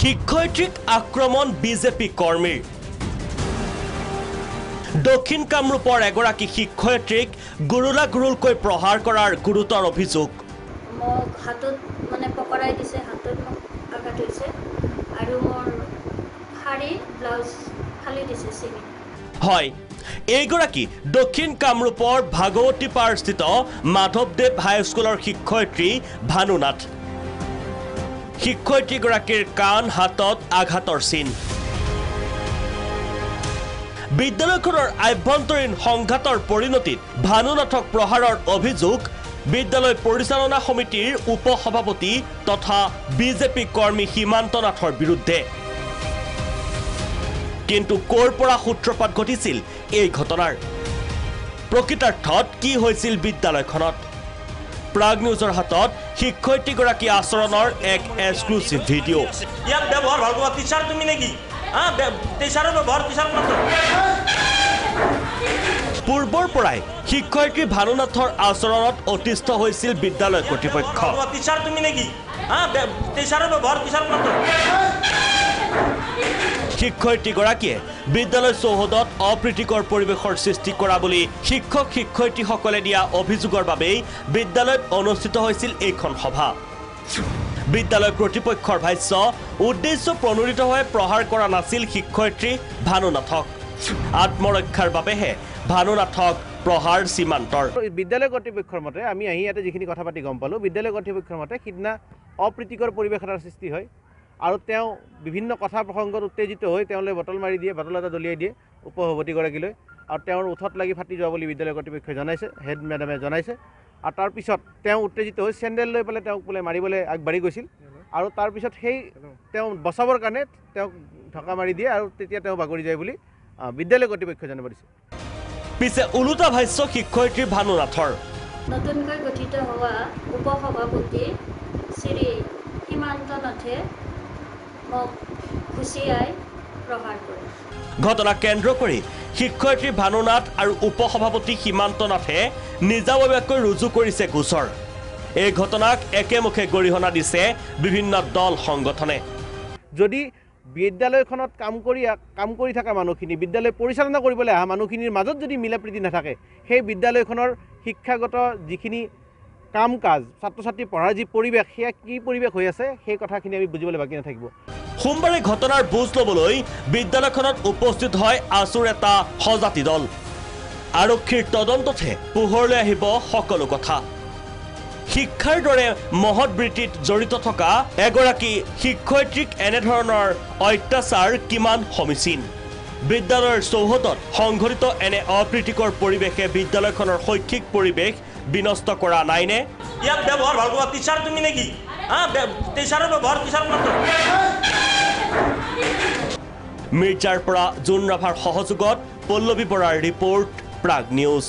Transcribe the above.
শিক্ষয়িত্ৰীক আক্ৰমণ বিজেপি কৰ্মীৰ দক্ষিণ কামৰূপৰ এগৰাকী শিক্ষয়িত্ৰীক গুৰুলাগুৰুলকৈ প্ৰহাৰ কৰাৰ গুৰুতৰ অভিযোগ মোক হাতত মানে পকৰাই দিছে হাতত মোক আঘাত হৈছে আৰু মোৰ শাৰী ব্লাউজ ফালি দিছে চিঙি হয় এইগৰাকী দক্ষিণ কামৰূপৰ ভাগৱতীপাৰস্থিত মাধৱদেৱ হাইস্কুলৰ শিক্ষয়িত্ৰী ভানুনাথ শিক্ষয়িত্ৰীগৰাকীৰ কাণ হাতত আঘাতৰ চিন বিদ্যালয়খনৰ আভ্যন্তৰীণ সংঘাতৰ পৰিণতিত ভানুনাথক প্ৰহাৰৰ অভিযোগ বিদ্যালয় পৰিচালনা সমিতিৰ উপসভাপতি তথা বিজেপি কৰ্মী সীমান্ত নাথৰ বিৰুদ্ধে কিন্তু ক'ৰ পৰা সূত্ৰপাত ঘটিছিল এই ঘটনাৰ প্ৰকৃতাৰ্থত কি হৈছিল বিদ্যালয়খনত প্ৰাগ নিউজৰ হাতত শিক্ষয়িত্ৰীগৰাকী আচৰণৰ এক এক্সক্লুসিভ ভিডিঅ ইয়াত ব্যৱহাৰ ভাল কৰা টিচাৰ তুমি নেকি টিচাৰৰ ব্যৱহাৰ টিচাৰ পূৰ্বৰ পৰাই শিক্ষয়িত্ৰী ভানুনাথৰ আচৰণত অতিষ্ঠ হৈছিল বিদ্যালয় কৰ্তৃপক্ষ টিচাৰ তুমি নেকি টিচাৰৰ ব্যৱহাৰ টিচাৰ শিক্ষয়িত্ৰীগৰাকীয়ে বিদ্যালয় চৌহদত অপ্ৰীতিকৰ পৰিৱেশৰ সৃষ্টি কৰা বুলি শিক্ষক শিক্ষয়িত্ৰীসকলে দিয়া অভিযোগৰ বাবেই বিদ্যালয়ত অনুষ্ঠিত হৈছিল এইখন সভা বিদ্যালয় কৰ্তৃপক্ষৰ ভাষ্য উদ্দেশ্য প্ৰণোদিতভাৱে প্ৰহাৰ কৰা নাছিল শিক্ষয়িত্ৰী ভানুনাথক আত্মৰক্ষাৰ বাবেহে ভানুনাথক প্ৰহাৰ সীমান্তৰ বিদ্যালয় কৰ্তৃপক্ষৰ মতে আমি আহি ইয়াতে যিখিনি কথা পাতি গম পালোঁ বিদ্যালয় কৰ্তৃপক্ষৰ মতে সিদিনা অপ্ৰীতিকৰ পৰিৱেশ এটাৰ সৃষ্টি হয় আৰু তেওঁ বিভিন্ন কথা প্ৰসংগত উত্তেজিত হৈ তেওঁলৈ বটল মাৰি দিয়ে বটল এটা দলিয়াই দিয়ে উপসভাপতিগৰাকীলৈ আৰু তেওঁৰ ওঠত লাগি ফাটি যোৱা বুলি বিদ্যালয় কৰ্তৃপক্ষই জনাইছে হেড মেডামে জনাইছে আৰু তাৰপিছত তেওঁ উত্তেজিত হৈ চেণ্ডেল লৈ পেলাই তেওঁক বোলে মাৰিবলৈ আগবাঢ়ি গৈছিল আৰু তাৰপিছত সেই তেওঁ বচাবৰ কাৰণে তেওঁক ঢকা মাৰি দিয়ে আৰু তেতিয়া তেওঁ বাগৰি যায় বুলি বিদ্যালয় কৰ্তৃপক্ষই জানিব দিছে পিছে ওলোটা ভাষ্য শিক্ষয়িত্ৰী ভানুনাথৰ নতুনকৈ গঠিত হোৱা উপসভাপতি শ্ৰী সীমান্ত নাথে মোক ঘুচিয়াই প্ৰহাৰ কৰে ঘটনা কেন্দ্ৰ কৰি শিক্ষয়িত্ৰী ভানুনাথ আৰু উপসভাপতি সীমান্ত নাথে নিজাববীয়াকৈ ৰুজু কৰিছে গোচৰ এই ঘটনাক একেমুখে গৰিহণা দিছে বিভিন্ন দল সংগঠনে যদি বিদ্যালয়খনত কাম কৰি থকা মানুহখিনি বিদ্যালয় পৰিচালনা কৰিবলৈ অহা মানুহখিনিৰ মাজত যদি মিলাপ্ৰীতি নাথাকে সেই বিদ্যালয়খনৰ শিক্ষাগত যিখিনি কাম কাজ ছাত্ৰ ছাত্ৰী পঢ়াৰ যি পৰিৱেশ সেয়া কি পৰিৱেশ হৈ আছে সেই কথাখিনি আমি বুজিবলৈ বাকী নাথাকিব সোমবাৰে ঘটনাৰ বুজ ল'বলৈ বিদ্যালয়খনত উপস্থিত হয় আছুৰ এটা সজাতি দল আৰক্ষীৰ তদন্ততহে পোহৰলৈ আহিব সকলো কথা শিক্ষাৰ দৰে মহৎ বৃত্তিত জড়িত থকা এগৰাকী শিক্ষয়িত্ৰীক এনেধৰণৰ অত্যাচাৰ কিমান সমীচীন বিদ্যালয়ৰ চৌহদত সংঘটিত এনে অপ্ৰীতিকৰ পৰিৱেশে বিদ্যালয়খনৰ শৈক্ষিক পৰিৱেশ বিনষ্ট কৰা নাইনে ইয়াত ব্যৱহাৰ ভাল কৰা টিচাৰ তুমি নেকি টিচাৰৰ ব্যৱহাৰ টিচাৰ মিৰ্জাৰ পৰা জোন ৰাভাৰ সহযোগত পল্লৱী বৰাৰ ৰিপৰ্ট প্ৰাগ নিউজ